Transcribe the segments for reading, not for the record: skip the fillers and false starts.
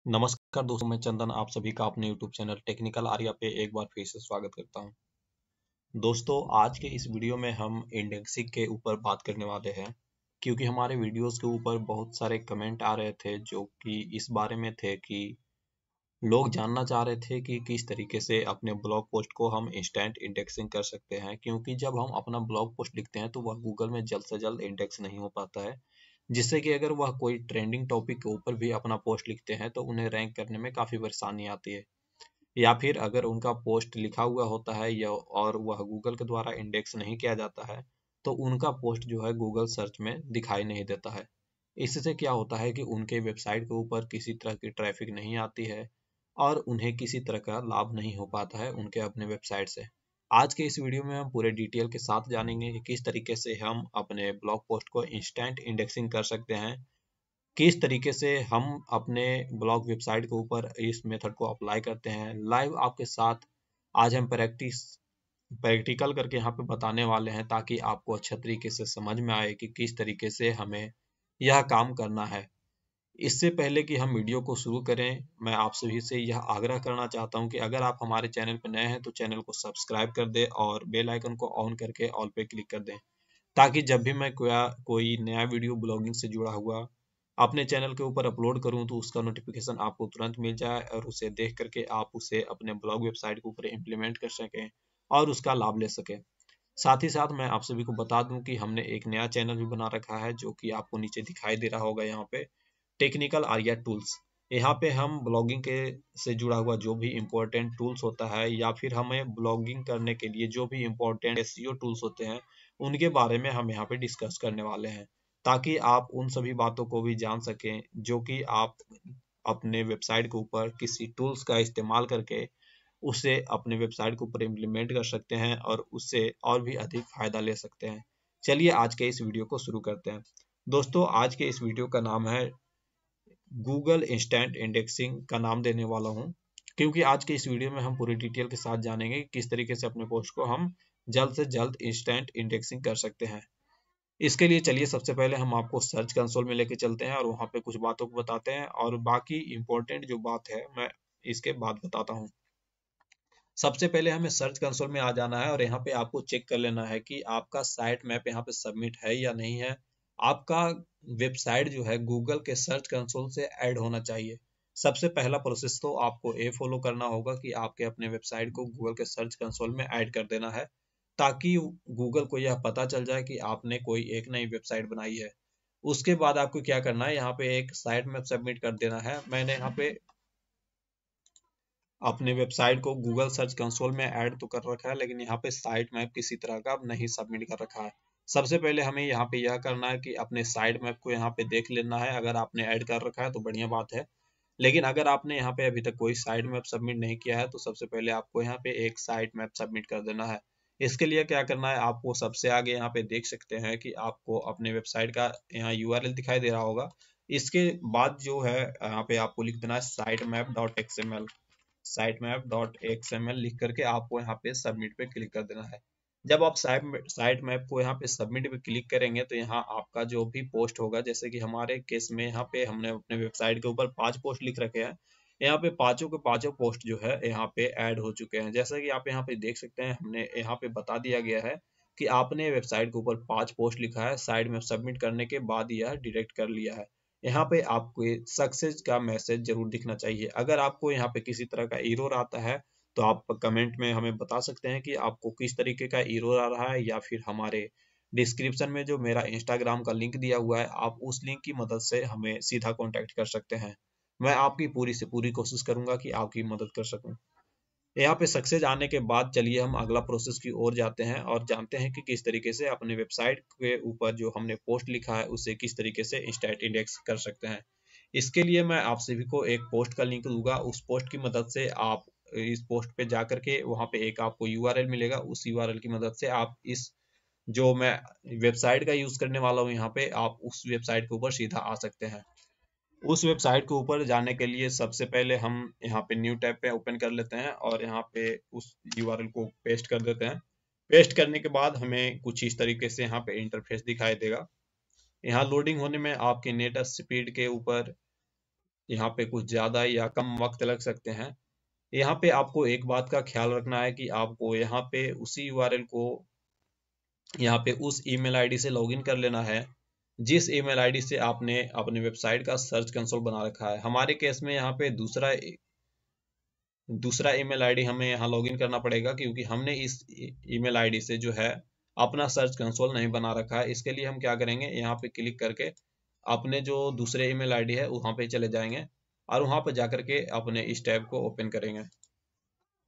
नमस्कार दोस्तों, मैं चंदन आप सभी का अपने YouTube चैनल टेक्निकल आर्या पे एक बार फिर से स्वागत करता हूं। दोस्तों, आज के इस वीडियो में हम इंडेक्सिंग के ऊपर बात करने वाले हैं, क्योंकि हमारे वीडियोस के ऊपर बहुत सारे कमेंट आ रहे थे जो कि इस बारे में थे कि लोग जानना चाह रहे थे कि किस तरीके से अपने ब्लॉग पोस्ट को हम इंस्टेंट इंडेक्सिंग कर सकते हैं, क्योंकि जब हम अपना ब्लॉग पोस्ट लिखते हैं तो वह गूगल में जल्द से जल्द इंडेक्स नहीं हो पाता है, जिससे कि अगर वह कोई ट्रेंडिंग टॉपिक के ऊपर भी अपना पोस्ट लिखते हैं तो उन्हें रैंक करने में काफ़ी परेशानी आती है। या फिर अगर उनका पोस्ट लिखा हुआ होता है या और वह गूगल के द्वारा इंडेक्स नहीं किया जाता है, तो उनका पोस्ट जो है गूगल सर्च में दिखाई नहीं देता है। इससे क्या होता है कि उनके वेबसाइट के ऊपर किसी तरह की ट्रैफिक नहीं आती है और उन्हें किसी तरह का लाभ नहीं हो पाता है उनके अपने वेबसाइट से। आज के इस वीडियो में हम पूरे डिटेल के साथ जानेंगे कि किस तरीके से हम अपने ब्लॉग पोस्ट को इंस्टेंट इंडेक्सिंग कर सकते हैं, किस तरीके से हम अपने ब्लॉग वेबसाइट के ऊपर इस मेथड को अप्लाई करते हैं। लाइव आपके साथ आज हम प्रैक्टिकल करके यहाँ पे बताने वाले हैं, ताकि आपको अच्छा तरीके से समझ में आए कि किस तरीके से हमें यह काम करना है। इससे पहले कि हम वीडियो को शुरू करें, मैं आप सभी से यह आग्रह करना चाहता हूं कि अगर आप हमारे चैनल पर नए हैं तो चैनल को सब्सक्राइब कर दें और बेल आइकन को ऑन करके ऑल पे क्लिक कर दें, ताकि जब भी मैं कोई नया वीडियो ब्लॉगिंग से जुड़ा हुआ अपने चैनल के ऊपर अपलोड करूं तो उसका नोटिफिकेशन आपको तुरंत मिल जाए और उसे देख करके आप उसे अपने ब्लॉग वेबसाइट के ऊपर इम्प्लीमेंट कर सकें और उसका लाभ ले सकें। साथ ही साथ मैं आप सभी को बता दूं कि हमने एक नया चैनल भी बना रखा है, जो कि आपको नीचे दिखाई दे रहा होगा यहाँ पे, टेक्निकल आर्या टूल्स। यहाँ पे हम ब्लॉगिंग के से जुड़ा हुआ जो भी इम्पोर्टेंट टूल्स होता है या फिर हमें ब्लॉगिंग करने के लिए जो भी इम्पोर्टेंट एसईओ टूल्स होते हैं, उनके बारे में हम यहाँ पे डिस्कस करने वाले हैं, ताकि आप उन सभी बातों को भी जान सकें जो कि आप अपने वेबसाइट के ऊपर किसी टूल्स का इस्तेमाल करके उसे अपने वेबसाइट के ऊपर इम्प्लीमेंट कर सकते हैं और उससे और भी अधिक फायदा ले सकते हैं। चलिए आज के इस वीडियो को शुरू करते हैं। दोस्तों, आज के इस वीडियो का नाम है गूगल इंस्टेंट इंडेक्सिंग का नाम देने वाला हूं, क्योंकि आज के इस वीडियो में हम पूरी डिटेल के साथ जानेंगे कि किस तरीके से अपने पोस्ट को हम जल्द से जल्द इंस्टेंट इंडेक्सिंग कर सकते हैं। इसके लिए चलिए सबसे पहले हम आपको सर्च कंसोल में लेके चलते हैं और वहां पे कुछ बातों को बताते हैं, और बाकी इंपॉर्टेंट जो बात है मैं इसके बाद बताता हूँ। सबसे पहले हमें सर्च कंसोल में आ जाना है और यहाँ पे आपको चेक कर लेना है कि आपका साइट मैप यहाँ पे सबमिट है या नहीं है। आपका वेबसाइट जो है गूगल के सर्च कंसोल से ऐड होना चाहिए। सबसे पहला प्रोसेस तो आपको ये फॉलो करना होगा कि आपके अपने वेबसाइट को गूगल के सर्च कंसोल में ऐड कर देना है, ताकि गूगल को यह पता चल जाए कि आपने कोई एक नई वेबसाइट बनाई है। उसके बाद आपको क्या करना है, यहाँ पे एक साइट मैप सबमिट कर देना है। मैंने यहाँ पे अपने वेबसाइट को गूगल सर्च कंसोल में ऐड तो कर रखा है, लेकिन यहाँ पे साइट मैप किसी तरह का नहीं सबमिट कर रखा है। सबसे पहले हमें यहाँ पे यह करना है कि अपने साइट मैप को यहाँ पे देख लेना है। अगर आपने ऐड कर रखा है तो बढ़िया बात है, लेकिन अगर आपने यहाँ पे अभी तक कोई साइट मैप सबमिट नहीं किया है तो सबसे पहले आपको यहाँ पे एक साइट मैप सबमिट कर देना है। इसके लिए क्या करना है, आपको सबसे आगे यहाँ पे देख सकते हैं कि आपको अपने वेबसाइट का यहाँ यूआरएल दिखाई दे रहा होगा। इसके बाद जो है यहाँ पे आपको लिख देना है sitemap.xml लिख करके आपको यहाँ पे सबमिट पे क्लिक कर देना है। जब आप साइट मैप को यहाँ पे सबमिट पे क्लिक करेंगे तो यहाँ आपका जो भी पोस्ट होगा, जैसे कि हमारे केस में यहाँ पे हमने अपने वेबसाइट के ऊपर 5 पोस्ट लिख रखे हैं, यहाँ पे पांचों के पांचों पोस्ट जो है यहाँ पे ऐड हो चुके हैं। जैसा कि आप यहाँ पे देख सकते हैं, हमने यहाँ पे बता दिया गया है कि आपने वेबसाइट के ऊपर 5 पोस्ट लिखा है, साइड में सबमिट करने के बाद यह डिटेक्ट कर लिया है। यहाँ पे आपको सक्सेस का मैसेज जरूर दिखना चाहिए। अगर आपको यहाँ पे किसी तरह का एरर आता है तो आप कमेंट में हमें बता सकते हैं कि आपको किस तरीके का एरर आ रहा है, या फिर हमारे डिस्क्रिप्शन में जो मेरा इंस्टाग्राम का लिंक दिया हुआ है, आप उस लिंक की मदद से हमें सीधा कांटेक्ट कर सकते हैं। मैं आपकी पूरी से पूरी कोशिश करूंगा कि आपकी मदद कर सकूं। यहाँ पे सक्सेस आने के बाद चलिए हम अगला प्रोसेस की ओर जाते हैं और जानते हैं कि किस तरीके से अपने वेबसाइट के ऊपर जो हमने पोस्ट लिखा है उसे किस तरीके से इंस्टेंट इंडेक्स कर सकते हैं। इसके लिए मैं आप सभी को एक पोस्ट का लिंक दूंगा। उस पोस्ट की मदद से आप इस पोस्ट पे जा करके वहां पे एक आपको यूआरएल मिलेगा। उस यूआरएल की मदद से आप इस जो मैं वेबसाइट का यूज करने वाला हूँ, यहाँ पे आप उस वेबसाइट के ऊपर सीधा आ सकते हैं। उस वेबसाइट के ऊपर जाने के लिए सबसे पहले हम यहाँ पे न्यू टैब पे ओपन कर लेते हैं और यहाँ पे उस यूआरएल को पेस्ट कर देते हैं। पेस्ट करने के बाद हमें कुछ इस तरीके से यहाँ पे इंटरफेस दिखाई देगा। यहाँ लोडिंग होने में आपके नेट स्पीड के ऊपर यहाँ पे कुछ ज़्यादा या कम वक्त लग सकते हैं। यहाँ पे आपको एक बात का ख्याल रखना है कि आपको यहाँ पे उसी यूआरएल को यहाँ पे उस ईमेल आईडी से लॉगिन कर लेना है जिस ईमेल आईडी से आपने अपने वेबसाइट का सर्च कंसोल बना रखा है। हमारे केस में यहाँ पे दूसरा ईमेल आईडी हमें यहाँ लॉगिन करना पड़ेगा, क्योंकि हमने इस ईमेल आईडी से जो है अपना सर्च कंसोल नहीं बना रखा है। इसके लिए हम क्या करेंगे, यहाँ पे क्लिक करके अपने जो दूसरे ईमेल आईडी है वहाँ पे चले जाएंगे और वहाँ पर जाकर के अपने इस टैब को ओपन करेंगे।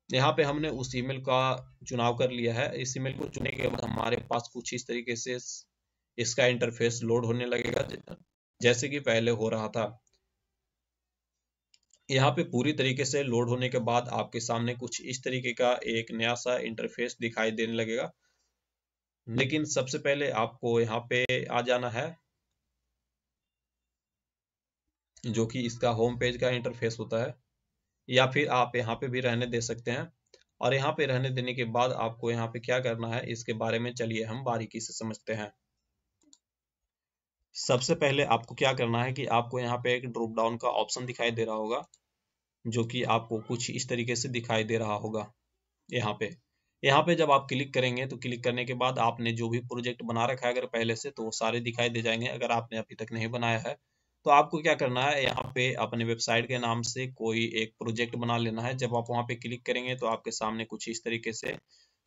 यहाँ पे हमने उस ईमेल का चुनाव कर लिया है। इस ईमेल को चुनने के बाद हमारे पास कुछ इस तरीके से इसका इंटरफेस लोड होने लगेगा, जैसे कि पहले हो रहा था। यहाँ पे पूरी तरीके से लोड होने के बाद आपके सामने कुछ इस तरीके का एक नया सा इंटरफेस दिखाई देने लगेगा। लेकिन सबसे पहले आपको यहाँ पे आ जाना है, जो कि इसका होम पेज का इंटरफेस होता है, या फिर आप यहाँ पे भी रहने दे सकते हैं। और यहाँ पे रहने देने के बाद आपको यहाँ पे क्या करना है, इसके बारे में चलिए हम बारीकी से समझते हैं। सबसे पहले आपको क्या करना है कि आपको यहाँ पे एक ड्रॉप डाउन का ऑप्शन दिखाई दे रहा होगा, जो कि आपको कुछ इस तरीके से दिखाई दे रहा होगा। यहाँ पे जब आप क्लिक करेंगे तो क्लिक करने के बाद आपने जो भी प्रोजेक्ट बना रखा है अगर पहले से, तो वो सारे दिखाई दे जाएंगे। अगर आपने अभी तक नहीं बनाया है तो आपको क्या करना है, यहाँ पे अपने वेबसाइट के नाम से कोई एक प्रोजेक्ट बना लेना है। जब आप वहाँ पे क्लिक करेंगे तो आपके सामने कुछ इस तरीके से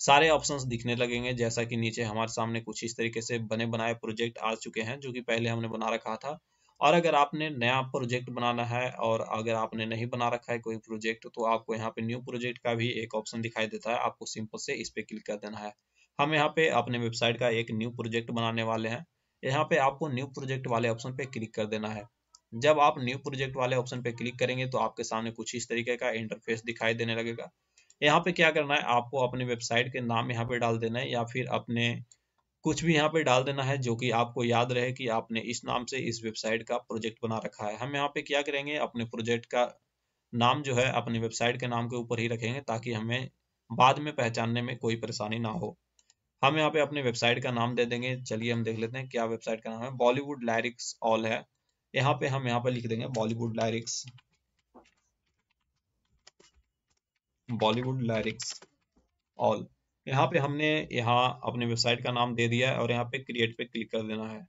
सारे ऑप्शंस दिखने लगेंगे, जैसा कि नीचे हमारे सामने कुछ इस तरीके से बने बनाए प्रोजेक्ट आ चुके हैं जो कि पहले हमने बना रखा था। और अगर आपने नया प्रोजेक्ट बनाना है और अगर आपने नहीं बना रखा है कोई प्रोजेक्ट, तो आपको यहाँ पे न्यू प्रोजेक्ट का भी एक ऑप्शन दिखाई देता है। आपको सिंपल से इस पे क्लिक कर देना है। हम यहाँ पे अपने वेबसाइट का एक न्यू प्रोजेक्ट बनाने वाले हैं। यहाँ पे आपको न्यू प्रोजेक्ट वाले ऑप्शन पे क्लिक कर देना है। जब आप न्यू प्रोजेक्ट वाले ऑप्शन पे क्लिक करेंगे तो आपके सामने कुछ इस तरीके का इंटरफेस दिखाई देने लगेगा। यहाँ पे क्या करना है, आपको अपने वेबसाइट के नाम यहाँ पे डाल देना है, या फिर अपने कुछ भी यहाँ पे डाल देना है जो कि आपको याद रहे कि आपने इस नाम से इस वेबसाइट का प्रोजेक्ट बना रखा है। हम यहाँ पे क्या करेंगे, अपने प्रोजेक्ट का नाम जो है अपने वेबसाइट के नाम के ऊपर ही रखेंगे, ताकि हमें बाद में पहचानने में कोई परेशानी ना हो। हम यहाँ पे अपने वेबसाइट का नाम दे देंगे। चलिए हम देख लेते हैं क्या वेबसाइट का नाम है। बॉलीवुड लिरिक्स ऑल है। यहाँ पे हम यहाँ पे लिख देंगे बॉलीवुड लिरिक्स ऑल। यहाँ पे हमने यहाँ अपने वेबसाइट का नाम दे दिया है और यहाँ पे क्रिएट पे क्लिक कर देना है।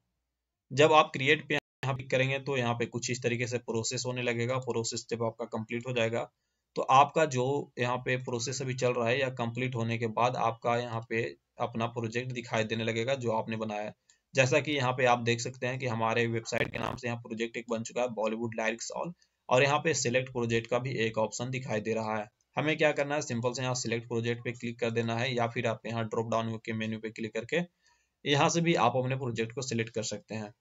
जब आप क्रिएट पे यहाँ क्लिक करेंगे तो यहाँ पे कुछ इस तरीके से प्रोसेस होने लगेगा। प्रोसेस जब आपका कंप्लीट हो जाएगा तो आपका जो यहाँ पे प्रोसेस अभी चल रहा है या कंप्लीट होने के बाद आपका यहाँ पे अपना प्रोजेक्ट दिखाई देने लगेगा जो आपने बनाया है। जैसा कि यहाँ पे आप देख सकते हैं कि हमारे वेबसाइट के नाम से यहाँ प्रोजेक्ट एक बन चुका है, बॉलीवुड लिरिक्स ऑल। और यहाँ पे सिलेक्ट प्रोजेक्ट का भी एक ऑप्शन दिखाई दे रहा है। हमें क्या करना है, सिंपल से यहाँ सिलेक्ट प्रोजेक्ट पे क्लिक कर देना है, या फिर आप यहाँ ड्रॉप डाउन के मेन्यू पे क्लिक करके यहाँ से भी आप अपने प्रोजेक्ट को सिलेक्ट कर सकते हैं।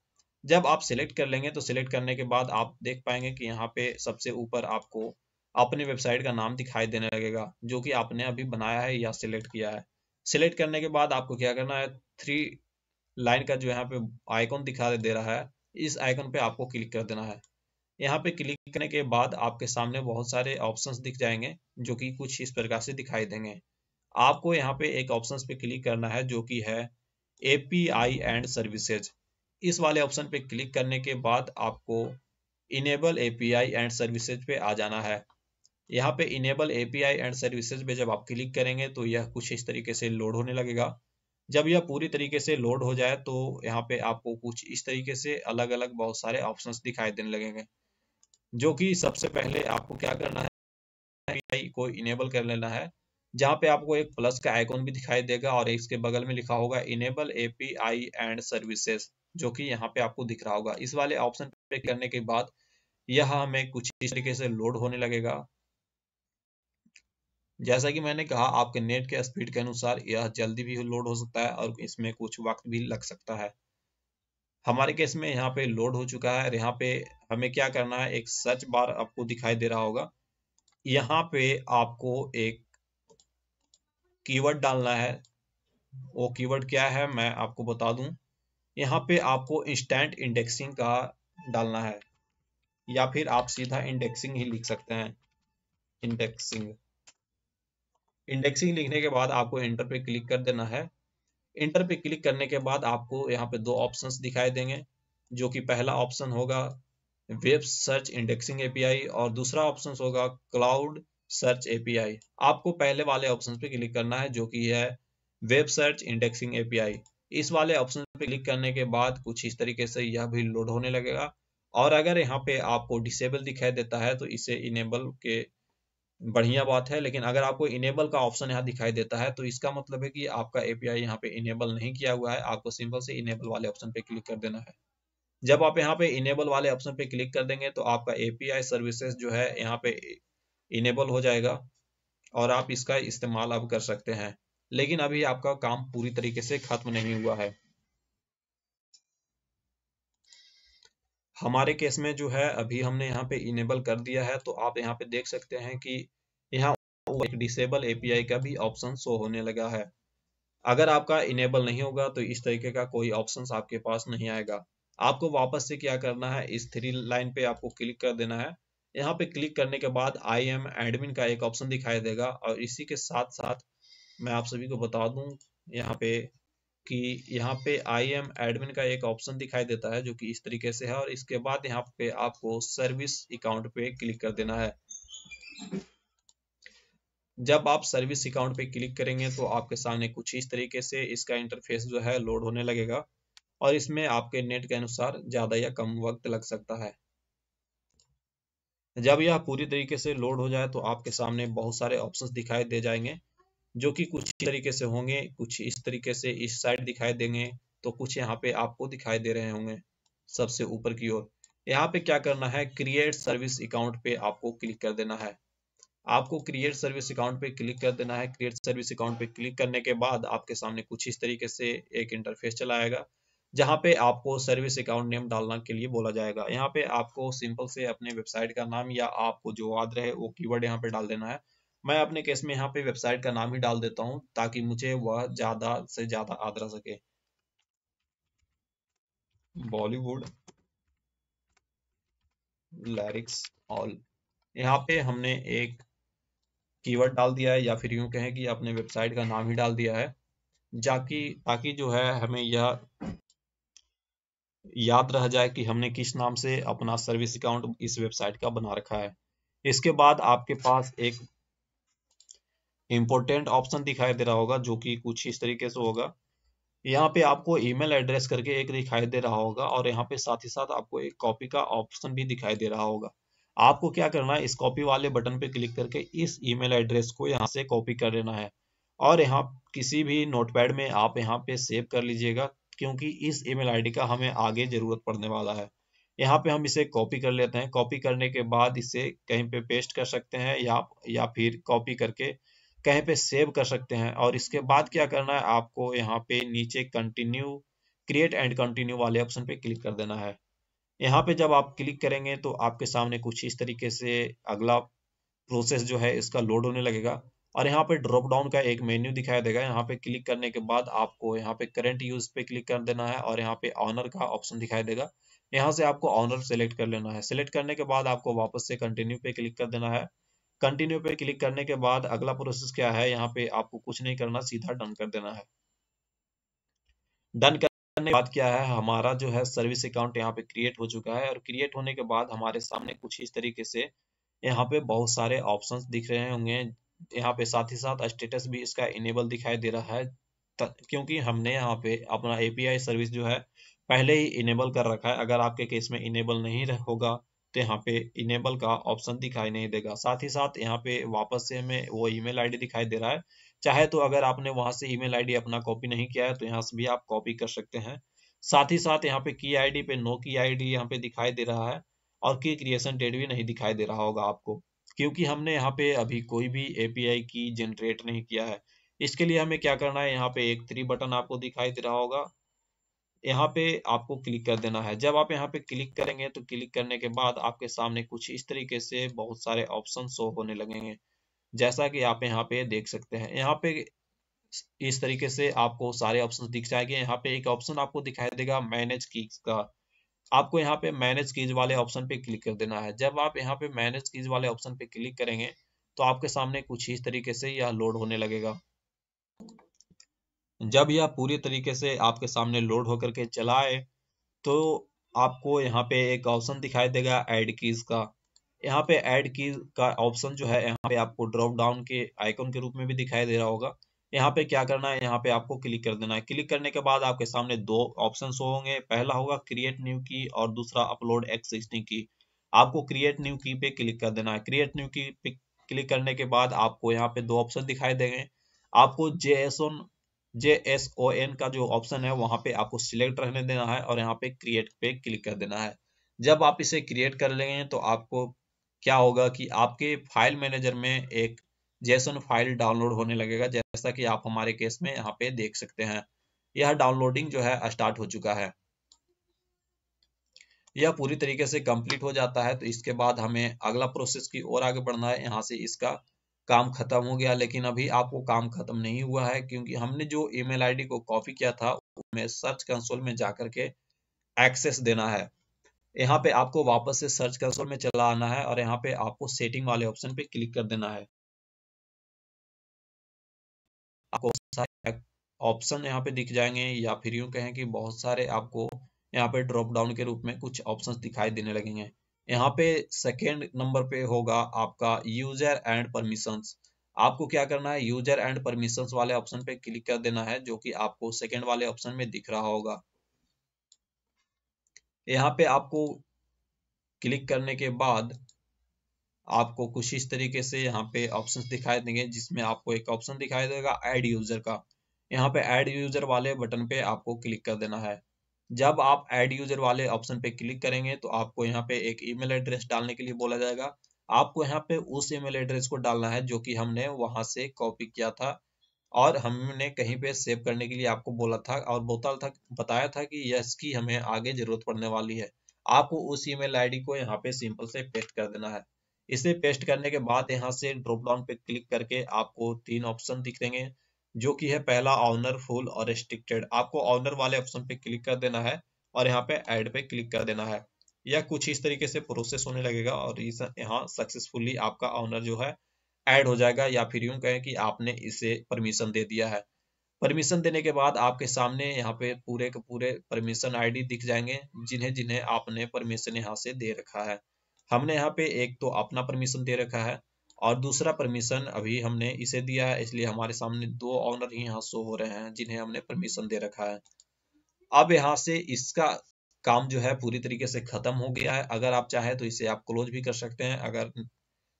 जब आप सिलेक्ट कर लेंगे तो सिलेक्ट करने के बाद आप देख पाएंगे कि यहाँ पे सबसे ऊपर आपको अपनी वेबसाइट का नाम दिखाई देने लगेगा जो कि आपने अभी बनाया है या सिलेक्ट किया है। सिलेक्ट करने के बाद आपको क्या करना है, 3 लाइन का जो यहाँ पे आइकॉन दिखा दे रहा है, इस आइकॉन पे आपको क्लिक कर देना है। यहाँ पे क्लिक करने के बाद आपके सामने बहुत सारे ऑप्शंस दिख जाएंगे जो कि कुछ इस प्रकार से दिखाई देंगे। आपको यहाँ पे एक ऑप्शंस पे क्लिक करना है जो कि है एपीआई एंड सर्विसेज। इस वाले ऑप्शन पे क्लिक करने के बाद आपको इनेबल एपीआई एंड सर्विसेज पे आ जाना है। यहाँ पे इनेबल एपीआई एंड सर्विसेज पे जब आप क्लिक करेंगे तो यह कुछ इस तरीके से लोड होने लगेगा। जब यह पूरी तरीके से लोड हो जाए तो यहाँ पे आपको कुछ इस तरीके से अलग अलग बहुत सारे ऑप्शंस दिखाई देने लगेंगे, जो कि सबसे पहले आपको क्या करना है, एपीआई को इनेबल कर लेना है। जहाँ पे आपको एक प्लस का आइकॉन भी दिखाई देगा और इसके बगल में लिखा होगा इनेबल एपीआई एंड सर्विसेज, जो कि यहाँ पे आपको दिख रहा होगा। इस वाले ऑप्शन पे करने के बाद यह हमें कुछ इस तरीके से लोड होने लगेगा। जैसा कि मैंने कहा, आपके नेट के स्पीड के अनुसार यह जल्दी भी लोड हो सकता है और इसमें कुछ वक्त भी लग सकता है। हमारे केस में यहाँ पे लोड हो चुका है और यहाँ पे हमें क्या करना है, एक सर्च बार आपको दिखाई दे रहा होगा। यहाँ पे आपको एक कीवर्ड डालना है। वो कीवर्ड क्या है मैं आपको बता दूं। यहाँ पे आपको इंस्टेंट इंडेक्सिंग का डालना है, या फिर आप सीधा इंडेक्सिंग ही लिख सकते हैं। इंडेक्सिंग इंडेक्सिंग लिखने के बाद आपको इंटर पे क्लिक कर देना है। इंटर पे क्लिक करने के बाद आपको यहाँ पे 2 ऑप्शंस दिखाई देंगे, जो कि पहला ऑप्शन होगा वेब सर्च इंडेक्सिंग एपीआई और दूसरा ऑप्शन होगा क्लाउड सर्च एपीआई। आपको पहले वाले ऑप्शन पे क्लिक करना है जो कि है वेब सर्च इंडेक्सिंग एपीआई। इस वाले ऑप्शन पे क्लिक करने के बाद कुछ इस तरीके से यह भी लोड होने लगेगा और अगर यहाँ पे आपको डिसेबल दिखाई देता है तो इसे इनेबल के बढ़िया बात है, लेकिन अगर आपको इनेबल का ऑप्शन यहाँ दिखाई देता है तो इसका मतलब है कि आपका एपीआई यहाँ पे इनेबल नहीं किया हुआ है। आपको सिंपल से इनेबल वाले ऑप्शन पे क्लिक कर देना है। जब आप यहाँ पे इनेबल वाले ऑप्शन पे क्लिक कर देंगे तो आपका एपीआई सर्विसेज जो है यहाँ पे इनेबल हो जाएगा और आप इसका इस्तेमाल अब कर सकते हैं। लेकिन अभी आपका काम पूरी तरीके से खत्म नहीं हुआ है। हमारे केस में जो है अभी हमने यहाँ पे इनेबल कर दिया है, तो आप यहाँ पे देख सकते हैं कि यहाँ एक डिसेबल एपीआई का भी ऑप्शन शो होने लगा है। अगर आपका इनेबल नहीं होगा तो इस तरीके का कोई ऑप्शंस आपके पास नहीं आएगा। आपको वापस से क्या करना है, इस थ्री लाइन पे आपको क्लिक कर देना है। यहाँ पे क्लिक करने के बाद आई एम एडमिन का एक ऑप्शन दिखाई देगा और इसी के साथ साथ मैं आप सभी को बता दूं यहाँ पे कि यहाँ पे आई एम एडमिन का एक ऑप्शन दिखाई देता है जो कि इस तरीके से है और इसके बाद यहाँ पे आपको सर्विस अकाउंट पे क्लिक कर देना है। जब आप सर्विस अकाउंट पे क्लिक करेंगे तो आपके सामने कुछ इस तरीके से इसका इंटरफेस जो है लोड होने लगेगा और इसमें आपके नेट के अनुसार ज़्यादा या कम वक्त लग सकता है। जब यह पूरी तरीके से लोड हो जाए तो आपके सामने बहुत सारे ऑप्शंस दिखाई दे जाएंगे जो कि कुछ इस तरीके से होंगे, कुछ इस तरीके से इस साइड दिखाई देंगे, तो कुछ यहाँ पे आपको दिखाई दे रहे होंगे सबसे ऊपर की ओर। यहाँ पे क्या करना है, क्रिएट सर्विस अकाउंट पे आपको क्लिक कर देना है। आपको क्रिएट सर्विस अकाउंट पे क्लिक कर देना है। क्रिएट सर्विस अकाउंट पे क्लिक करने के बाद आपके सामने कुछ इस तरीके से एक इंटरफेस चला आएगा जहाँ पे आपको सर्विस अकाउंट नेम डालना के लिए बोला जाएगा। यहाँ पे आपको सिंपल से अपने वेबसाइट का नाम या आपको जो याद रहे वो कीवर्ड यहाँ पे डाल देना है। मैं अपने केस में यहाँ पे वेबसाइट का नाम ही डाल देता हूँ ताकि मुझे वह ज्यादा से ज्यादा याद रह सके। Bollywood lyrics all. यहाँ पे हमने एक कीवर्ड डाल दिया है या फिर यूं कहें कि अपने वेबसाइट का नाम ही डाल दिया है जाकि ताकि जो है हमें यह याद रह जाए कि हमने किस नाम से अपना सर्विस अकाउंट इस वेबसाइट का बना रखा है। इसके बाद आपके पास एक इम्पोर्टेंट ऑप्शन दिखाई दे रहा होगा जो कि कुछ इस तरीके से होगा। यहाँ पे आपको ईमेल एड्रेस करके एक दिखाई दे रहा होगा और यहाँ पे साथ ही साथ आपको एक कॉपी का ऑप्शन भी दिखाई दे रहा होगा। आपको क्या करना है, इस कॉपी वाले बटन पे क्लिक करके इस ईमेल एड्रेस को यहाँ से कॉपी कर लेना है और यहाँ किसी भी नोटपैड में आप यहाँ पे सेव कर लीजिएगा क्योंकि इस ईमेल आईडी का हमें आगे जरूरत पड़ने वाला है। यहाँ पे हम इसे कॉपी कर लेते हैं। कॉपी करने के बाद इसे कहीं पे पेस्ट कर सकते हैं या फिर कॉपी करके कहीं पे सेव कर सकते हैं और इसके बाद क्या करना है, आपको यहाँ पे नीचे कंटिन्यू क्रिएट एंड कंटिन्यू वाले ऑप्शन पे क्लिक कर देना है। यहाँ पे जब आप क्लिक करेंगे तो आपके सामने कुछ इस तरीके से अगला प्रोसेस जो है इसका लोड होने लगेगा और यहाँ पे ड्रॉप डाउन का एक मेन्यू दिखाई देगा। यहाँ पे क्लिक करने के बाद आपको यहाँ पे करंट यूज पे क्लिक कर देना है और यहाँ पे ऑनर का ऑप्शन दिखाई देगा। यहाँ से आपको ऑनर सेलेक्ट कर लेना है। सेलेक्ट करने के बाद आपको वापस से कंटिन्यू पे क्लिक कर देना है। कंटिन्यू पे क्लिक करने के बाद अगला प्रोसेस क्या है, यहाँ पे आपको कुछ नहीं करना, सीधा डन कर देना है। डन करने के बाद क्या है, हमारा जो है सर्विस अकाउंट यहाँ पे क्रिएट हो चुका है और क्रिएट होने के बाद हमारे सामने कुछ इस तरीके से यहाँ पे बहुत सारे ऑप्शंस दिख रहे होंगे। यहाँ पे साथ ही साथ स्टेटस भी इसका इनेबल दिखाई दे रहा है क्योंकि हमने यहाँ पे अपना एपीआई सर्विस जो है पहले ही इनेबल कर रखा है। अगर आपके केस में इनेबल नहीं होगा तो यहाँ पे इनेबल का ऑप्शन दिखाई नहीं देगा। साथ ही साथ यहाँ पे वापस से हमें वो ईमेल आईडी दिखाई दे रहा है। चाहे तो अगर आपने वहां से ईमेल आईडी अपना कॉपी नहीं किया है तो यहाँ से भी आप कॉपी कर सकते हैं। साथ ही साथ यहाँ पे की आईडी पे नो की आईडी यहाँ पे दिखाई दे रहा है और की क्रिएशन डेट भी नहीं दिखाई दे रहा होगा आपको क्योंकि हमने यहाँ पे अभी कोई भी एपीआई की जनरेट नहीं किया है। इसके लिए हमें क्या करना है, यहाँ पे एक थ्री बटन आपको दिखाई दे रहा होगा, यहाँ पे आपको क्लिक कर देना है। जब आप यहाँ पे क्लिक करेंगे तो क्लिक करने के बाद आपके सामने कुछ इस तरीके से बहुत सारे ऑप्शन शो होने लगेंगे जैसा कि आप यहाँ पे देख सकते हैं। यहाँ पे इस तरीके से आपको सारे ऑप्शन दिख जाएंगे। यहाँ पे एक ऑप्शन आपको दिखाई देगा मैनेज कीज का। आपको यहाँ पे मैनेज कीज वाले ऑप्शन पे क्लिक कर देना है। जब आप यहाँ पे मैनेज कीज वाले ऑप्शन पे क्लिक करेंगे तो आपके सामने कुछ इस तरीके से यह लोड होने लगेगा। जब यह पूरी तरीके से आपके सामने लोड होकर के चला आए तो आपको यहाँ पे एक ऑप्शन दिखाई देगा ऐड कीज का। यहाँ पे ऐड कीज का ऑप्शन जो है यहाँ पे आपको ड्रॉप डाउन के आइकन के रूप में भी दिखाई दे रहा होगा। यहाँ पे क्या करना है, यहाँ पे आपको क्लिक कर देना है। क्लिक करने के बाद आपके सामने दो ऑप्शन होंगे, पहला होगा क्रिएट न्यू की और दूसरा अपलोड एक्सिस्टिंग की। आपको क्रिएट न्यू की पे क्लिक कर देना है। क्रिएट न्यू की पे क्लिक करने के बाद आपको यहाँ पे दो ऑप्शन दिखाई देंगे। आपको JSON का जो ऑप्शन है वहां पे आपको सिलेक्ट रहने देना है और यहाँ पे क्रिएट पे क्लिक कर देना है। जब आप इसे क्रिएट कर लेंगे तो आपको क्या होगा कि आपके फाइल मैनेजर में एक जेसन फाइल डाउनलोड होने लगेगा, जैसा कि आप हमारे केस में यहाँ पे देख सकते हैं। यह डाउनलोडिंग जो है स्टार्ट हो चुका है। यह पूरी तरीके से कंप्लीट हो जाता है तो इसके बाद हमें अगला प्रोसेस की ओर आगे बढ़ना है। यहाँ से इसका काम खत्म हो गया, लेकिन अभी आपको काम खत्म नहीं हुआ है, क्योंकि हमने जो ईमेल आईडी को कॉपी किया था उसमें सर्च कंसोल में जाकर के एक्सेस देना है। यहाँ पे आपको वापस से सर्च कंसोल में चला आना है और यहाँ पे आपको सेटिंग वाले ऑप्शन पे क्लिक कर देना है। आपको सारे ऑप्शन यहाँ पे दिख जाएंगे, या फिर यूं कहें कि बहुत सारे आपको यहाँ पे ड्रॉप डाउन के रूप में कुछ ऑप्शंस दिखाई देने लगेंगे। यहाँ पे सेकेंड नंबर पे होगा आपका यूजर एंड परमिशंस। आपको क्या करना है, यूजर एंड परमिशंस वाले ऑप्शन पे क्लिक कर देना है, जो कि आपको सेकेंड वाले ऑप्शन में दिख रहा होगा। यहाँ पे आपको क्लिक करने के बाद आपको कुछ इस तरीके से यहाँ पे ऑप्शंस दिखाई देंगे, जिसमें आपको एक ऑप्शन दिखाई देगा ऐड यूजर का। यहाँ पे ऐड यूजर वाले बटन पे आपको क्लिक कर देना है। जब आप ऐड यूजर वाले ऑप्शन पे क्लिक करेंगे तो आपको यहाँ पे एक ईमेल एड्रेस डालने के लिए बोला जाएगा। आपको यहाँ पे उस ईमेल एड्रेस को डालना है जो कि हमने वहां से कॉपी किया था और हमने कहीं पे सेव करने के लिए आपको बोला था और बताया था कि इसकी हमें आगे जरूरत पड़ने वाली है। आपको उस ईमेल आईडी को यहाँ पे सिंपल से पेस्ट कर देना है। इसे पेस्ट करने के बाद यहाँ से ड्रॉप डाउन पे क्लिक करके आपको तीन ऑप्शन दिख देंगे, जो कि है पहला ऑनर, फुल और रिस्ट्रिक्टेड। आपको ऑनर वाले ऑप्शन पे क्लिक कर देना है और यहाँ पे ऐड पे क्लिक कर देना है। यह कुछ इस तरीके से प्रोसेस होने लगेगा और इस यहाँ सक्सेसफुली आपका ऑनर जो है ऐड हो जाएगा, या फिर यूं कहें कि आपने इसे परमिशन दे दिया है। परमिशन देने के बाद आपके सामने यहाँ पे पूरे के पूरे परमिशन आईडी दिख जाएंगे, जिन्हें जिन्हें आपने परमिशन यहाँ से दे रखा है। हमने यहाँ पे एक तो अपना परमिशन दे रखा है और दूसरा परमिशन अभी हमने इसे दिया है, इसलिए हमारे सामने दो ऑनर ही यहाँ शो हो रहे हैं जिन्हें हमने परमिशन दे रखा है। अब यहाँ से इसका काम जो है पूरी तरीके से खत्म हो गया है। अगर आप चाहें तो इसे आप क्लोज भी कर सकते हैं। अगर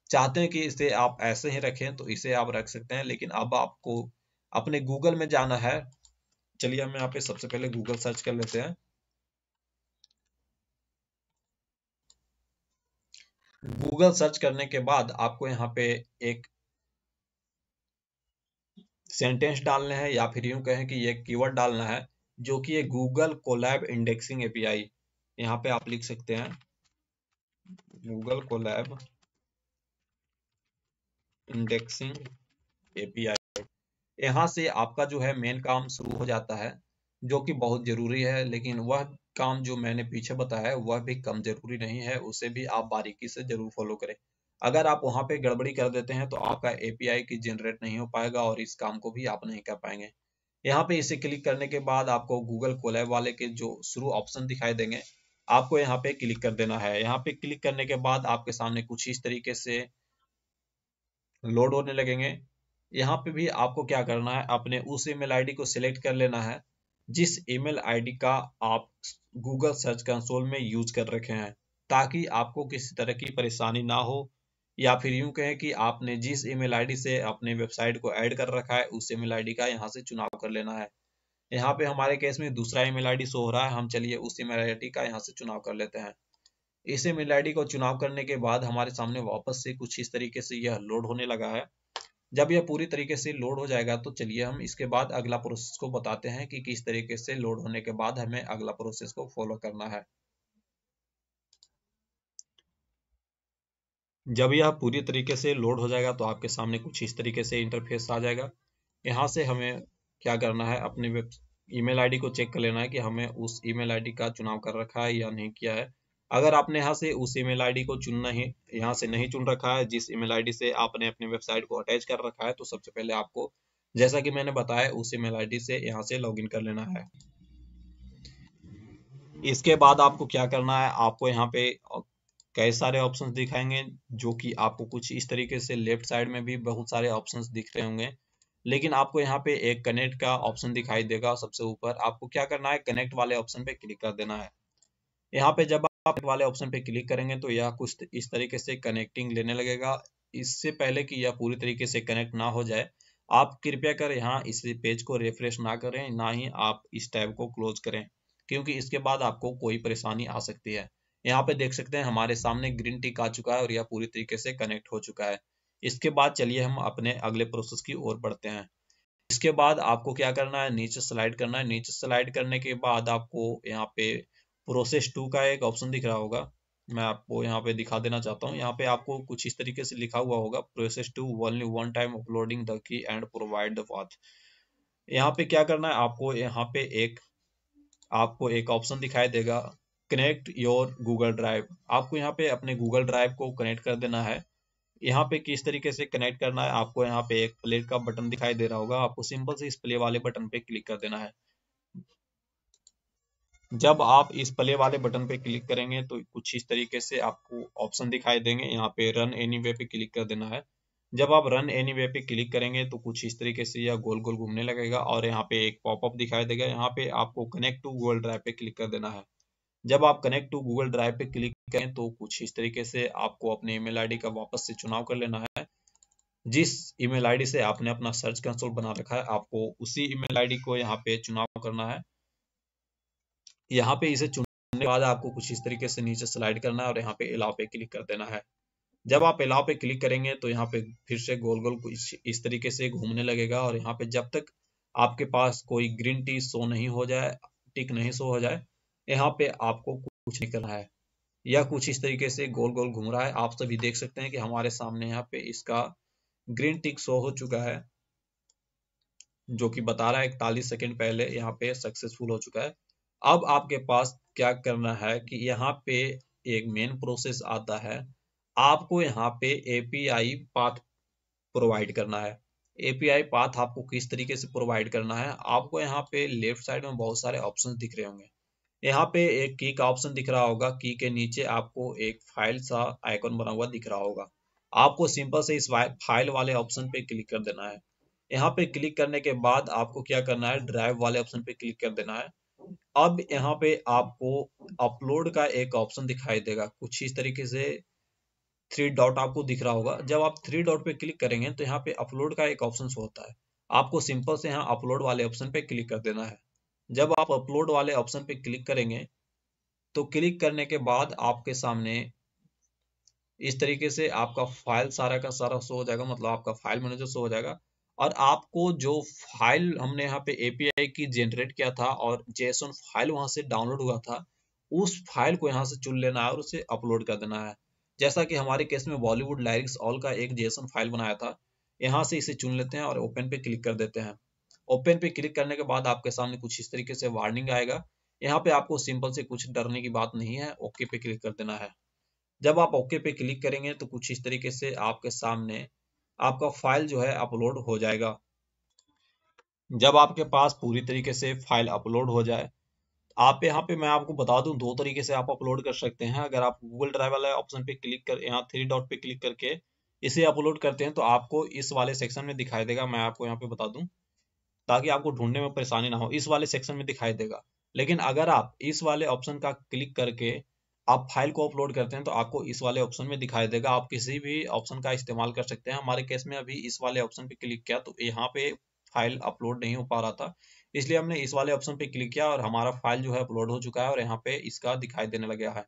चाहते हैं कि इसे आप ऐसे ही रखें तो इसे आप रख सकते हैं, लेकिन अब आपको अपने गूगल में जाना है। चलिए हम यहाँ पे सबसे पहले गूगल सर्च कर लेते हैं। गूगल सर्च करने के बाद आपको यहाँ पे एक सेंटेंस डालना है, या फिर यूं कहें कि ये कीवर्ड डालना है, जो कि ये गूगल कोलैब इंडेक्सिंग एपीआई। यहाँ पे आप लिख सकते हैं गूगल कोलैब इंडेक्सिंग एपीआई। यहाँ से आपका जो है मेन काम शुरू हो जाता है, जो कि बहुत जरूरी है, लेकिन वह काम जो मैंने पीछे बताया है वह भी कम जरूरी नहीं है, उसे भी आप बारीकी से जरूर फॉलो करें। अगर आप वहां पे गड़बड़ी कर देते हैं तो आपका एपीआई की जनरेट नहीं हो पाएगा और इस काम को भी आप नहीं कर पाएंगे। यहाँ पे इसे क्लिक करने के बाद आपको गूगल कोलैब वाले के जो शुरू ऑप्शन दिखाई देंगे, आपको यहाँ पे क्लिक कर देना है। यहाँ पे क्लिक करने के बाद आपके सामने कुछ इस तरीके से लोड होने लगेंगे। यहाँ पे भी आपको क्या करना है, अपने उस ईमेल आईडी को सिलेक्ट कर लेना है जिस ईमेल आईडी का आप गूगल सर्च कंसोल में यूज कर रखे हैं, ताकि आपको किसी तरह की परेशानी ना हो, या फिर यूं कहें कि आपने जिस ईमेल आईडी से अपने वेबसाइट को ऐड कर रखा है उस ईमेल आईडी का यहाँ से चुनाव कर लेना है। यहाँ पे हमारे केस में दूसरा ईमेल आईडी शो हो रहा है, हम चलिए उस ईमेल आईडी का यहाँ से चुनाव कर लेते हैं। इस ईमेल आईडी को चुनाव करने के बाद हमारे सामने वापस से कुछ इस तरीके से यह लोड होने लगा है। जब यह पूरी तरीके से लोड हो जाएगा तो चलिए हम इसके बाद अगला प्रोसेस को बताते हैं कि किस तरीके से लोड होने के बाद हमें अगला प्रोसेस को फॉलो करना है। जब यह पूरी तरीके से लोड हो जाएगा तो आपके सामने कुछ इस तरीके से इंटरफेस आ जाएगा। यहाँ से हमें क्या करना है, अपने वेब ईमेल आईडी को चेक कर लेना है कि हमें उस ईमेल आईडी का चुनाव कर रखा है या नहीं किया है। अगर आपने यहाँ से उस ईमेल आईडी को चुनना ही यहाँ से नहीं चुन रखा है, जिस ईमेल आईडी से आपने अपनी वेबसाइट को अटैच कर रखा है, तो सबसे पहले आपको, जैसा कि मैंने बताया, उस ईमेल आईडी से यहाँ से लॉगिन कर लेना है। इसके बाद आपको क्या करना है, आपको यहाँ पे कई सारे ऑप्शंस दिखाएंगे, जो कि आपको कुछ इस तरीके से लेफ्ट साइड में भी बहुत सारे ऑप्शंस दिख रहे होंगे, लेकिन आपको यहाँ पे एक कनेक्ट का ऑप्शन दिखाई देगा सबसे ऊपर। आपको क्या करना है, कनेक्ट वाले ऑप्शन पे क्लिक कर देना है। यहाँ पे जब आप वाले ऑप्शन पे क्लिक करेंगे तो यह कुछ इस तरीके से कनेक्टिंग लेने लगेगा। इससे पहले कि यह पूरी तरीके से कनेक्ट ना हो जाए, आप कृपया कर यहाँ इस पेज को रिफ्रेश ना करें, ना ही आप इस टैब को क्लोज करें, क्योंकि इसके बाद आपको कोई परेशानी आ सकती है। यहाँ पे देख सकते हैं हमारे सामने ग्रीन टिक आ चुका है और यह पूरी तरीके से कनेक्ट हो चुका है। इसके बाद चलिए हम अपने अगले प्रोसेस की ओर बढ़ते हैं। इसके बाद आपको क्या करना है, नीचे स्लाइड करना है। नीचे स्लाइड करने के बाद आपको यहाँ पे प्रोसेस 2 का एक ऑप्शन दिख रहा होगा, मैं आपको यहाँ पे दिखा देना चाहता हूँ। यहाँ पे आपको कुछ इस तरीके से लिखा हुआ होगा, process 2 only one time uploading the key and provide the path. यहाँ पे क्या करना है, आपको एक ऑप्शन दिखाई देगा, कनेक्ट योर गूगल ड्राइव। आपको यहाँ पे अपने गूगल ड्राइव को कनेक्ट कर देना है। यहाँ पे किस तरीके से कनेक्ट करना है, आपको यहाँ पे एक प्ले का बटन दिखाई दे रहा होगा, आपको सिंपल से इस प्ले वाले बटन पे क्लिक कर देना है। जब आप इस प्ले वाले बटन पे क्लिक करेंगे तो कुछ इस तरीके से आपको ऑप्शन दिखाई देंगे, यहाँ पे रन एनीवे पे क्लिक कर देना है। जब आप रन एनीवे पे क्लिक करेंगे तो कुछ इस तरीके से यह गोल गोल घूमने लगेगा और यहाँ पे एक पॉपअप दिखाई देगा, यहाँ पे आपको कनेक्ट टू गूगल ड्राइव पे क्लिक कर देना है। जब आप कनेक्ट टू गूगल ड्राइव पे क्लिक करें तो कुछ इस तरीके से आपको अपने ईमेल आईडी का वापस से चुनाव कर लेना है। जिस ईमेल आईडी से आपने अपना सर्च कंसोल बना रखा है, आपको उसी ईमेल आईडी को यहाँ पे चुनाव करना है। यहाँ पे इसे चुनने के बाद आपको कुछ इस तरीके से नीचे स्लाइड करना है और यहाँ पे अलाउ पे क्लिक कर देना है। जब आप अलाउ पे क्लिक करेंगे तो यहाँ पे फिर से गोल गोल कुछ इस तरीके से घूमने लगेगा और यहाँ पे जब तक आपके पास कोई ग्रीन टी शो नहीं हो जाए, टिक नहीं शो हो जाए, यहाँ पे आपको कुछ नहीं करना है। यह कुछ इस तरीके से गोल गोल घूम रहा है। आप सभी देख सकते हैं कि हमारे सामने यहाँ पे इसका ग्रीन टिक शो हो चुका है, जो कि बता रहा है 41 सेकंड पहले यहाँ पे सक्सेसफुल हो चुका है। अब आपके पास क्या करना है कि यहाँ पे एक मेन प्रोसेस आता है, आपको यहाँ पे एपीआई पाथ प्रोवाइड करना है। एपीआई पाथ आपको किस तरीके से प्रोवाइड करना है, आपको यहाँ पे लेफ्ट साइड में बहुत सारे ऑप्शंस दिख रहे होंगे। यहाँ पे एक की का ऑप्शन दिख रहा होगा, की के नीचे आपको एक फाइल सा आइकन बना हुआ दिख रहा होगा। आपको सिंपल से इस फाइल वाले ऑप्शन पे क्लिक कर देना है। यहाँ पे क्लिक करने के बाद आपको क्या करना है, ड्राइव वाले ऑप्शन पे क्लिक कर देना है। अब यहाँ पे आपको अपलोड का एक ऑप्शन दिखाई देगा, कुछ इस तरीके से 3 डॉट आपको दिख रहा होगा। जब आप 3 डॉट पे क्लिक करेंगे तो यहाँ पे अपलोड का एक ऑप्शन होता है, आपको सिंपल से यहाँ अपलोड वाले ऑप्शन पे क्लिक कर देना है। जब आप अपलोड वाले ऑप्शन पे क्लिक करेंगे तो क्लिक करने के बाद आपके सामने इस तरीके से आपका फाइल सारा का सारा शो हो जाएगा, मतलब आपका फाइल मैनेजर शो हो जाएगा। और आपको जो फाइल हमने यहाँ पे एपीआई की जनरेट किया था और जेसन फाइल वहां से डाउनलोड हुआ था, उस फाइल को यहाँ से चुन लेना है और उसे अपलोड कर देना है। जैसा कि हमारे केस में बॉलीवुड लाइरिक्स ऑल का एक जेसन फाइल बनाया था, यहाँ से इसे चुन लेते हैं और ओपन पे क्लिक कर देते हैं। ओपन पे क्लिक करने के बाद आपके सामने कुछ इस तरीके से वार्निंग आएगा। यहाँ पे आपको सिंपल से कुछ डरने की बात नहीं है, ओके पे क्लिक कर देना है। जब आप ओके पे क्लिक करेंगे तो कुछ इस तरीके से आपके सामने आपका फाइल जो है अपलोड हो जाएगा। जब आपके पास पूरी तरीके से फाइल अपलोड हो जाए, आप यहाँ पे मैं आपको बता दूं 2 तरीके से आप अपलोड कर सकते हैं। अगर आप गूगल ड्राइव वाले ऑप्शन पे क्लिक कर यहाँ 3 डॉट पे क्लिक करके इसे अपलोड करते हैं तो आपको इस वाले सेक्शन में दिखाई देगा। मैं आपको यहाँ पे बता दूं ताकि आपको ढूंढने में परेशानी ना हो, इस वाले सेक्शन में दिखाई देगा। लेकिन अगर आप इस वाले ऑप्शन का क्लिक करके आप फाइल को अपलोड करते हैं तो आपको इस वाले ऑप्शन में दिखाई देगा। आप किसी भी ऑप्शन का इस्तेमाल कर सकते हैं। हमारे केस में अभी इस वाले ऑप्शन पे क्लिक किया तो यहाँ पे फाइल अपलोड नहीं हो पा रहा था, इसलिए हमने इस वाले ऑप्शन पे क्लिक किया और हमारा फाइल जो है अपलोड हो चुका है और यहाँ पे इसका दिखाई देने लग गया है।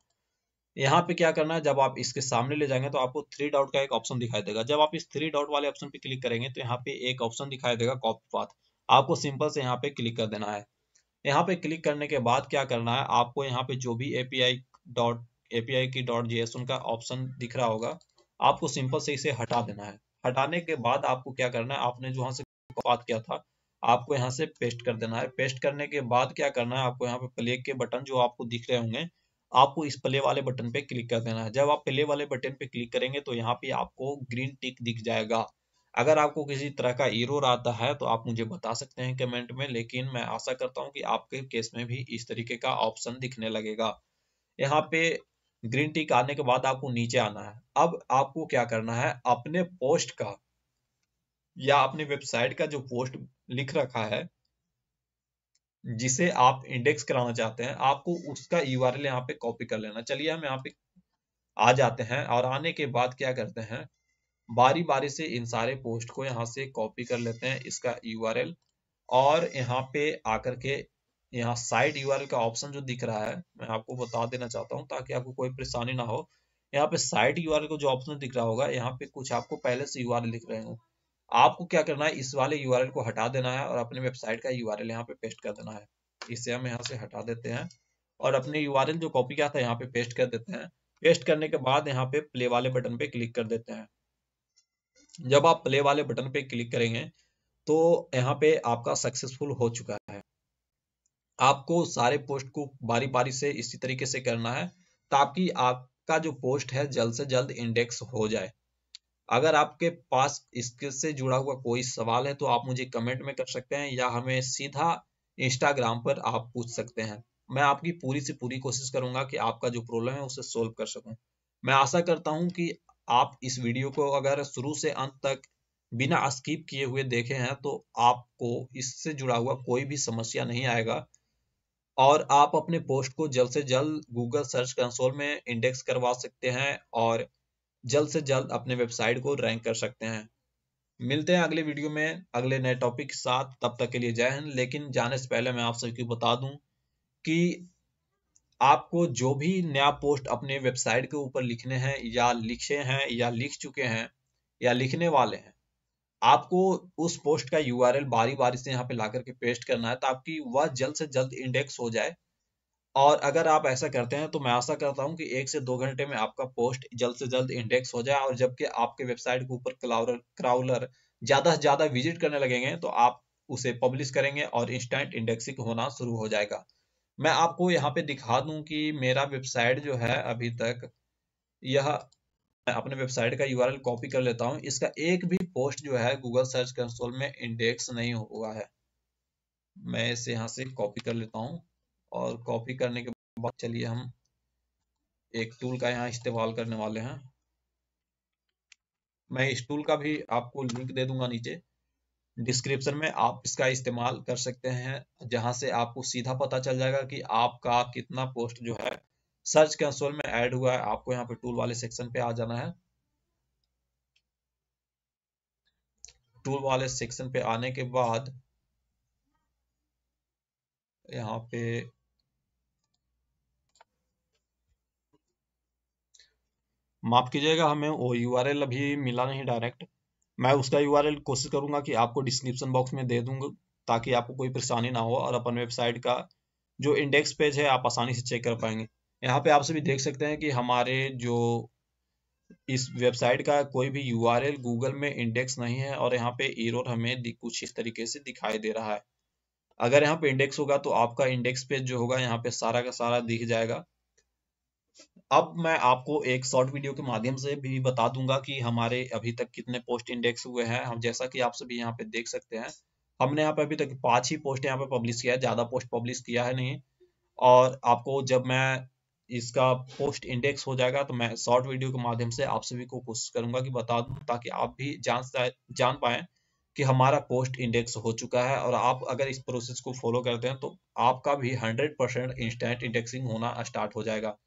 यहाँ पे क्या करना है, जब आप इसके सामने ले जाएंगे तो आपको 3 डॉट का एक ऑप्शन दिखाई देगा। जब आप इस 3 डॉट वाले ऑप्शन पे क्लिक करेंगे तो यहाँ पे एक ऑप्शन दिखाई देगा कॉपी पाथ, आपको सिंपल से यहाँ पे क्लिक कर देना है। यहाँ पे क्लिक करने के बाद क्या करना है, आपको यहाँ पे जो भी एपीआई की डॉट जेएसओन का ऑप्शन दिख रहा होगा, आपको सिंपल से इसे हटा देना है। हटाने के बाद आपको क्या करना है, आपने जो यहाँ से बात किया था आपको यहाँ से पेस्ट कर देना है। पेस्ट करने के बाद क्या करना है, आपको यहाँ पे प्ले के बटन जो आपको दिख रहे होंगे, आपको इस प्ले वाले बटन पे क्लिक कर देना है। जब आप प्ले वाले बटन पे क्लिक करेंगे तो यहाँ पे आपको ग्रीन टिक दिख जाएगा। अगर आपको किसी तरह का एरर आता है तो आप मुझे बता सकते हैं कमेंट में, लेकिन मैं आशा करता हूं कि आपके केस में भी इस तरीके का ऑप्शन दिखने लगेगा। यहाँ पे ग्रीन टिक आने के बाद आपको नीचे आना है। अब आपको क्या करना है, अपने पोस्ट का या अपने वेबसाइट का जो पोस्ट लिख रखा है जिसे आप इंडेक्स कराना चाहते हैं, आपको उसका यूआरएल यहाँ पे कॉपी कर लेना। चलिए हम यहाँ पे आ जाते हैं और आने के बाद क्या करते हैं, बारी बारी से इन सारे पोस्ट को यहाँ से कॉपी कर लेते हैं इसका यूआरएल, और यहाँ पे आकर के यहाँ साइट यूआरएल का ऑप्शन जो दिख रहा है मैं आपको बता देना चाहता हूँ ताकि आपको कोई परेशानी ना हो। यहाँ पे साइट यूआरएल को जो ऑप्शन दिख रहा होगा, यहाँ पे कुछ आपको पहले से यूआरएल लिख रहे हो, आपको क्या करना है, इस वाले यूआरएल को हटा देना है और अपने वेबसाइट का यूआरएल यहाँ पे पेस्ट कर देना है। इसे हम यहाँ से हटा देते हैं और अपने यूआरएल जो कॉपी किया था यहाँ पे पेस्ट कर देते हैं। पेस्ट करने के बाद यहाँ पे प्ले वाले बटन पे क्लिक कर देते हैं। जब आप प्ले वाले बटन पे क्लिक करेंगे तो यहाँ पे आपका सक्सेसफुल हो चुका है। आपको सारे पोस्ट को बारी बारी से इसी तरीके से करना है ताकि आपका जो पोस्ट है जल्द से जल्द इंडेक्स हो जाए। अगर आपके पास इससे जुड़ा हुआ कोई सवाल है तो आप मुझे कमेंट में कर सकते हैं या हमें सीधा इंस्टाग्राम पर आप पूछ सकते हैं। मैं आपकी पूरी से पूरी कोशिश करूंगा कि आपका जो प्रॉब्लम है उसे सोल्व कर सकूं। मैं आशा करता हूं कि आप इस वीडियो को अगर शुरू से अंत तक बिना स्किप किए हुए देखे हैं तो आपको इससे जुड़ा हुआ कोई भी समस्या नहीं आएगा और आप अपने पोस्ट को जल्द से जल्द गूगल सर्च कंसोल में इंडेक्स करवा सकते हैं और जल्द से जल्द अपने वेबसाइट को रैंक कर सकते हैं। मिलते हैं अगले वीडियो में अगले नए टॉपिक के साथ, तब तक के लिए जय हिंद। लेकिन जाने से पहले मैं आप सभी को बता दूं कि आपको जो भी नया पोस्ट अपने वेबसाइट के ऊपर लिखने हैं या लिखे हैं या लिख चुके हैं या लिखने वाले हैं, आपको उस पोस्ट का यूआरएल बारी बारी से यहाँ पे ला करके पेस्ट करना है ताकि वह जल्द से जल्द इंडेक्स हो जाए। और अगर आप ऐसा करते हैं तो मैं आशा करता हूं कि 1 से 2 घंटे में आपका पोस्ट जल्द से जल्द इंडेक्स हो जाए, और जबकि आपके वेबसाइट के ऊपर क्राउलर ज्यादा से ज्यादा विजिट करने लगेंगे तो आप उसे पब्लिश करेंगे और इंस्टेंट इंडेक्सिंग होना शुरू हो जाएगा। मैं आपको यहाँ पे दिखा दूं कि मेरा वेबसाइट जो है अभी तक यह, मैं अपने वेबसाइट का यूआरएल कॉपी कर लेता हूँ, इसका एक भी पोस्ट जो है गूगल सर्च कंसोल में इंडेक्स नहीं हुआ है। मैं इसे यहाँ से कॉपी कर लेता हूँ और कॉपी करने के बाद चलिए हम एक टूल का यहाँ इस्तेमाल करने वाले हैं। मैं इस टूल का भी आपको लिंक दे दूंगा नीचे डिस्क्रिप्शन में, आप इसका इस्तेमाल कर सकते हैं जहां से आपको सीधा पता चल जाएगा कि आपका कितना पोस्ट जो है सर्च कंसोल में ऐड हुआ है। आपको यहाँ पे टूल वाले सेक्शन पे आ जाना है। टूल वाले सेक्शन पे आने के बाद यहाँ पे माफ कीजिएगा, हमें वो यूआरएल अभी मिला नहीं डायरेक्ट। मैं उसका यूआरएल कोशिश करूंगा कि आपको डिस्क्रिप्शन बॉक्स में दे दूंगा ताकि आपको कोई परेशानी ना हो और अपन वेबसाइट का जो इंडेक्स पेज है आप आसानी से चेक कर पाएंगे। यहाँ पे आप सभी देख सकते हैं कि हमारे जो इस वेबसाइट का कोई भी यूआरएल गूगल में इंडेक्स नहीं है और यहाँ पे एरर हमें कुछ इस तरीके से दिखाई दे रहा है। अगर यहाँ पे इंडेक्स होगा तो आपका इंडेक्स पेज जो होगा यहाँ पे सारा का सारा दिख जाएगा। अब मैं आपको एक शॉर्ट वीडियो के माध्यम से भी बता दूंगा कि हमारे अभी तक कितने पोस्ट इंडेक्स हुए हैं। हम जैसा कि आप सभी यहाँ पे देख सकते हैं, हमने यहाँ पे अभी तक 5 ही पोस्ट यहाँ पे पब्लिश किया है, ज्यादा पोस्ट पब्लिश किया है नहीं। और आपको जब मैं इसका पोस्ट इंडेक्स हो जाएगा तो मैं शॉर्ट वीडियो के माध्यम से आप सभी को कोशिश करूंगा कि बता दूं ताकि आप भी जान पाए कि हमारा पोस्ट इंडेक्स हो चुका है। और आप अगर इस प्रोसेस को फॉलो करते हैं तो आपका भी 100% इंस्टेंट इंडेक्सिंग होना स्टार्ट हो जाएगा।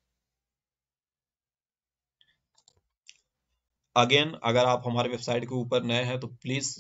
अगेन, अगर आप हमारे वेबसाइट के ऊपर नए हैं तो प्लीज